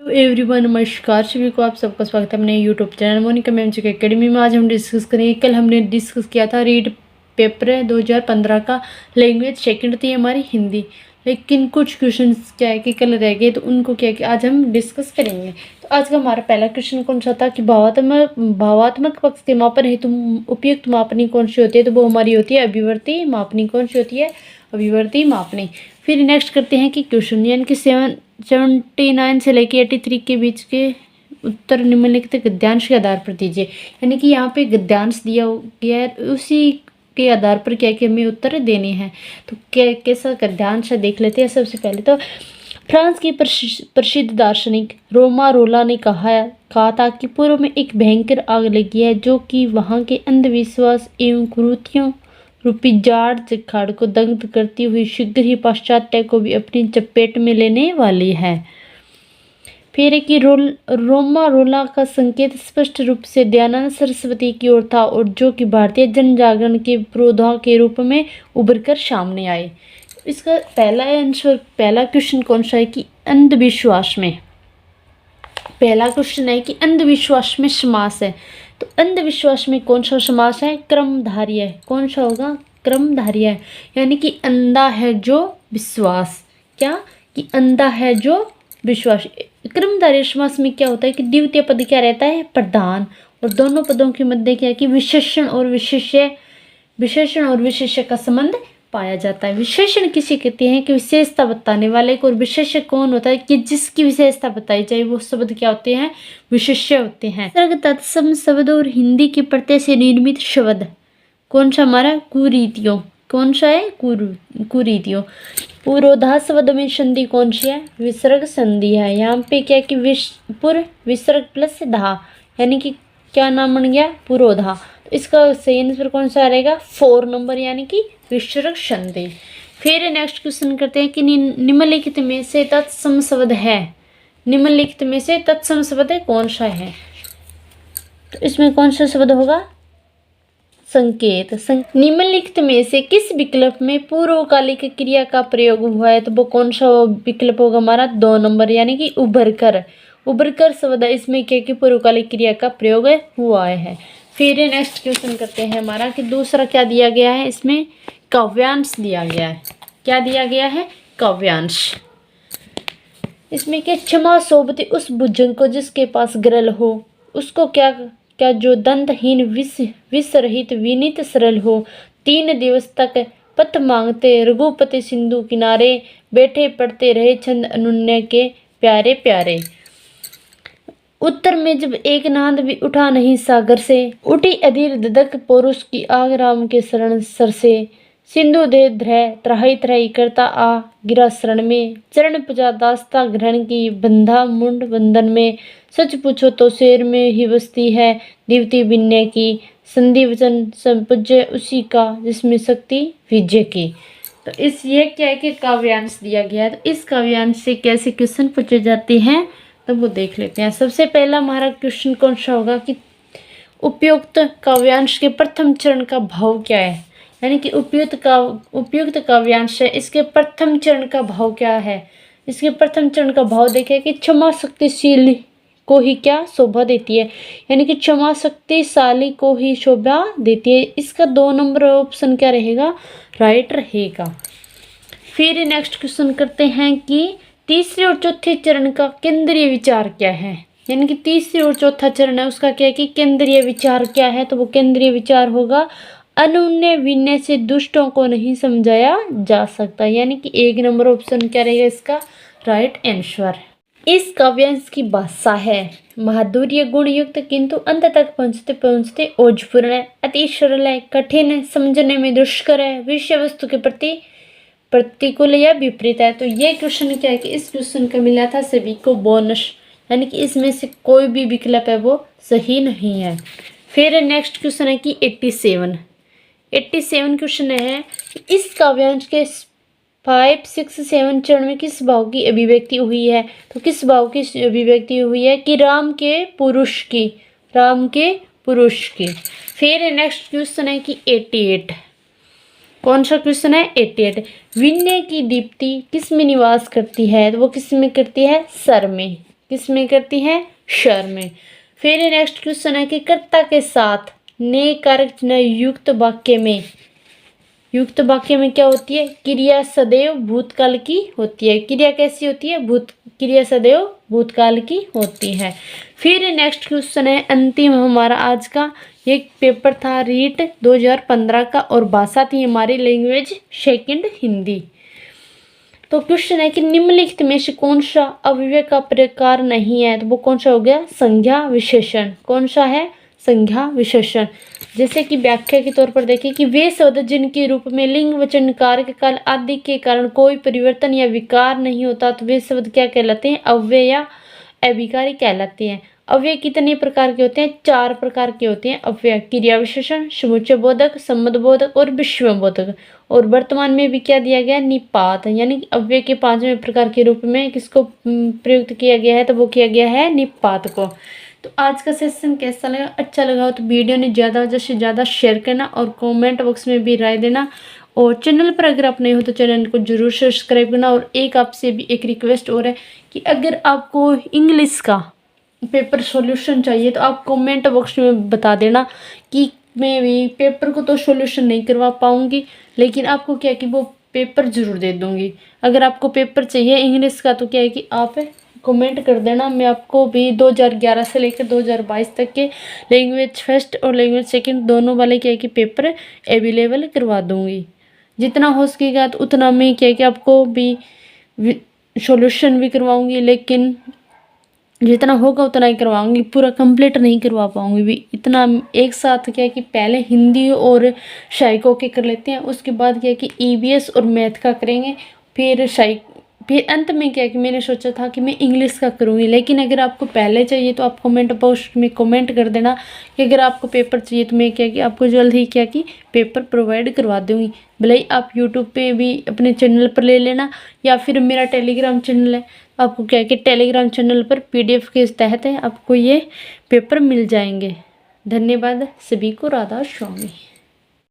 Everyone, नमस्कार सभी को। आप सबका स्वागत है अपने यूट्यूब चैनल मोनिका मैम जी के एकेडमी में। आज हम डिस्कस करेंगे, कल हमने डिस्कस किया था रीड पेपर है 2015 का, लैंग्वेज सेकंड थी हमारी हिंदी। लेकिन कुछ क्वेश्चंस क्या है कि कल रह गए, तो उनको क्या है कि आज हम डिस्कस करेंगे। तो आज का हमारा पहला क्वेश्चन कौन सा था कि भावात्मक पक्ष के मापन हेतु उपयुक्त मापनी कौन सी होती है। तो वो हमारी होती है अभिवर्ती मापनी। कौन सी होती है? अभिवर्ती मापनी। फिर नेक्स्ट करते हैं कि क्वेश्चन यानी कि 79 से लेके 83 के बीच के उत्तर निम्नलिखित गद्यांश के आधार पर दीजिए। यानी कि यहाँ पे गद्यांश दिया गया है, उसी के आधार पर क्या कि हमें उत्तर देने हैं। तो कैसा गद्यांश है देख लेते हैं। सबसे पहले तो फ्रांस की प्रसिद्ध दार्शनिक रोला ने कहा था कि पूर्व में एक भयंकर आग लगी है, जो कि वहाँ के अंधविश्वास एवं कुरीतियों रूपी जाड़ चिखाड़ को दग्ध करती हुई शीघ्र ही पाश्चात्य को भी अपनी चपेट में लेने वाली है। फिर है कि रोला का संकेत स्पष्ट रूप से दयानंद सरस्वती की ओर था, और जो कि भारतीय जन जागरण के पुरोधा के रूप में उभर कर सामने आए। इसका पहला आंसर, पहला क्वेश्चन कौन सा है कि अंधविश्वास में। पहला क्वेश्चन है कि अंधविश्वास में समास है। तो अंधविश्वास में कौन सा समास है? क्रमधारय है। कौन सा होगा? क्रमधारय है। यानी कि अंधा है जो विश्वास, क्या कि अंधा है जो विश्वास। क्रमधारय समास में क्या होता है कि द्वितीय पद क्या रहता है? प्रधान, और दोनों पदों के मध्य क्या है कि विशेषण और विशेष्य का संबंध पाया जाता है। विशेषण किसे कहते हैं कि विशेषता बताने वाले को, और विशेष्य कौन होता है कि जिसकी विशेषता बताई जाए वो शब्द क्या होते हैं? विशेष्य होते हैं। तत्सम शब्द और हिंदी के प्रत्यय से निर्मित शब्द कौन सा हमारा? कुरीतियों। कौन सा है? कुरीतियों। पुरोधा शब्द में संधि कौन सी है? विसर्ग संधि है। यहाँ पे क्या कि विसर्ग प्लस धा, यानी कि क्या नाम बन गया? पुरोधा। तो इसका सही आंसर कौन सा रहेगा? 4 नंबर, यानी कि विसर्ग संधि। फिर नेक्स्ट क्वेश्चन करते हैं कि निम्नलिखित में से तत्सम शब्द है। निम्नलिखित में से तत्सम शब्द कौन सा है? तो इसमें कौन सा शब्द होगा? संकेत। निम्नलिखित में से किस विकल्प में पूर्वकालिक क्रिया का प्रयोग हुआ है? तो वो कौन सा विकल्प होगा हमारा? 2 नंबर, यानी कि उभरकर। उभरकर शब्द है, इसमें क्या कि पूर्वकालिक क्रिया का प्रयोग हुआ है। फिर नेक्स्ट क्वेश्चन करते हैं हमारा कि दूसरा क्या दिया गया है? इसमें काव्यांश दिया गया है। क्या दिया गया है? काव्यांश। इसमें क्या क्षमा सोबती उस बुजुर्ग को जिसके पास ग्रल हो, उसको क्या जो दंतहीन विष रहित विनीत सरल हो, 3 दिवस तक पथ मांगते रघुपति सिंधु किनारे, बैठे पढ़ते रहे छंद अनुन्य के प्यारे प्यारे। उत्तर में जब एक नाद भी उठा नहीं सागर से, उठी अधीर ददक पुरुष की आग राम के शरण सर से, सिंधु दे ध्रय त्राही त्राही करता आ गिरा शरण में, चरण पूजा दास्ता ग्रहण की बंधा मुंड बंधन में, सच पूछो तो शेर में ही बसती है दीवती विनय की, संधि वचन संपूज्य उसी का जिसमें शक्ति विजय की। तो इस ये क्या है कि काव्यांश दिया गया है। तो इस काव्यांश से कैसे क्वेश्चन पूछे जाते हैं तो वो देख लेते हैं। सबसे पहला हमारा क्वेश्चन कौन सा होगा कि उपयुक्त काव्यांश के प्रथम चरण का भाव क्या है। यानी कि उपयुक्त काव्यांश है, इसके प्रथम चरण का भाव क्या है? इसके प्रथम चरण का भाव देखें कि क्षमा शक्तिशील को ही क्या शोभा देती है, यानी कि क्षमा शक्तिशाली को ही शोभा देती है। इसका 2 नंबर ऑप्शन क्या रहेगा? राइट रहेगा। फिर नेक्स्ट क्वेश्चन करते हैं कि तीसरे और चौथे चरण का केंद्रीय विचार क्या है। यानी कि तीसरे और चौथा चरण है, उसका क्या है कि केंद्रीय विचार क्या है? तो वो केंद्रीय विचार होगा अनुन्य विनय से दुष्टों को नहीं समझाया जा सकता। यानी कि 1 नंबर ऑप्शन क्या रहेगा इसका? Right answer. इस काव्यांश की भाषा है माधुर्य गुण युक्त, किंतु अंत तक पहुँचते पहुँचते ओजपूर्ण है, अति सरल है, कठिन है, समझने में दुष्कर है, विषय वस्तु के प्रति प्रतिकूल या विपरीत है। तो ये क्वेश्चन क्या है कि इस क्वेश्चन का मिला था सभी को बोनस, यानी कि इसमें से कोई भी विकल्प है वो सही नहीं है। फिर नेक्स्ट क्वेश्चन है कि 87 क्वेश्चन है कि इस काव्यांश के 5, 6, 7 चरण में किस भाव की अभिव्यक्ति हुई है। तो किस भाव की अभिव्यक्ति हुई है कि राम के पुरुष की। फिर नेक्स्ट क्वेश्चन है कि 88, कौन सा क्वेश्चन है? 88। विनय की दीप्ति किस में निवास करती है? तो वो किस में करती है? सर में। किस में करती है, शर में। फिर नेक्स्ट क्वेश्चन है कि कर्ता के साथ ने कारक चिन्ह युक्त वाक्य में, युक्त वाक्य में क्या होती है, क्रिया सदैव भूतकाल की होती है। क्रिया कैसी होती है, क्रिया सदैव भूतकाल की होती है। फिर नेक्स्ट क्वेश्चन है अंतिम हमारा आज का, ये पेपर था रीट 2015 का और भाषा थी हमारी लैंग्वेज सेकंड हिंदी। तो क्वेश्चन है कि निम्नलिखित में से कौन सा अव्यय का प्रकार नहीं है, तो वो कौन सा हो गया, संज्ञा विशेषण। कौन सा है, संज्ञा विशेषण। जैसे कि व्याख्या के तौर पर देखें कि वे शब्द जिनके रूप में लिंग वचन कारक काल आदि के कारण कोई परिवर्तन या विकार नहीं होता, तो वे शब्द क्या कहलाते हैं, अव्यय या अविकारी कहलाते हैं। अव्यय कितने प्रकार के होते हैं, 4 प्रकार के होते हैं अव्यय, क्रिया विशेषण, समुच्चय बोधक, संबंध बोधक और विषय बोधक। और वर्तमान में भी क्या दिया गया, निपात, यानी अव्यय के 5वें प्रकार के रूप में किसको प्रयुक्त किया गया है, तो वो किया गया है निपात को। तो आज का सेशन कैसा लगा, अच्छा लगा हो तो वीडियो ने ज़्यादा से ज़्यादा शेयर करना और कमेंट बॉक्स में भी राय देना। और चैनल पर अगर आप नए हो तो चैनल को जरूर सब्सक्राइब करना। और एक आपसे भी एक रिक्वेस्ट और है कि अगर आपको इंग्लिश का पेपर सॉल्यूशन चाहिए तो आप कमेंट बॉक्स में बता देना कि मैं भी पेपर को तो सॉल्यूशन नहीं करवा पाऊँगी, लेकिन आपको क्या है कि वो पेपर ज़रूर दे दूँगी। अगर आपको पेपर चाहिए इंग्लिश का तो क्या है कि आप कमेंट कर देना, मैं आपको भी 2011 से लेकर 2022 तक के लैंग्वेज फर्स्ट और लैंग्वेज सेकंड दोनों वाले क्या है कि पेपर अवेलेबल करवा दूँगी। जितना हो सकेगा तो उतना मैं क्या है कि आपको भी सॉल्यूशन भी करवाऊँगी, लेकिन जितना होगा उतना ही करवाऊंगी, पूरा कंप्लीट नहीं करवा पाऊंगी भी इतना। एक साथ क्या है कि पहले हिंदी और साइको के कर लेते हैं, उसके बाद क्या है कि ईवीएस और मैथ का करेंगे, फिर अंत में क्या है कि मैंने सोचा था कि मैं इंग्लिश का करूँगी। लेकिन अगर आपको पहले चाहिए तो आप कमेंट बॉक्स में कमेंट कर देना कि अगर आपको पेपर चाहिए तो मैं क्या कि आपको जल्द ही क्या कि पेपर प्रोवाइड करवा दूँगी। भले ही आप यूट्यूब पे भी अपने चैनल पर ले लेना या फिर मेरा टेलीग्राम चैनल है, आपको क्या है कि टेलीग्राम चैनल पर PDF के तहत है आपको ये पेपर मिल जाएंगे। धन्यवाद सभी को, राधा स्वामी।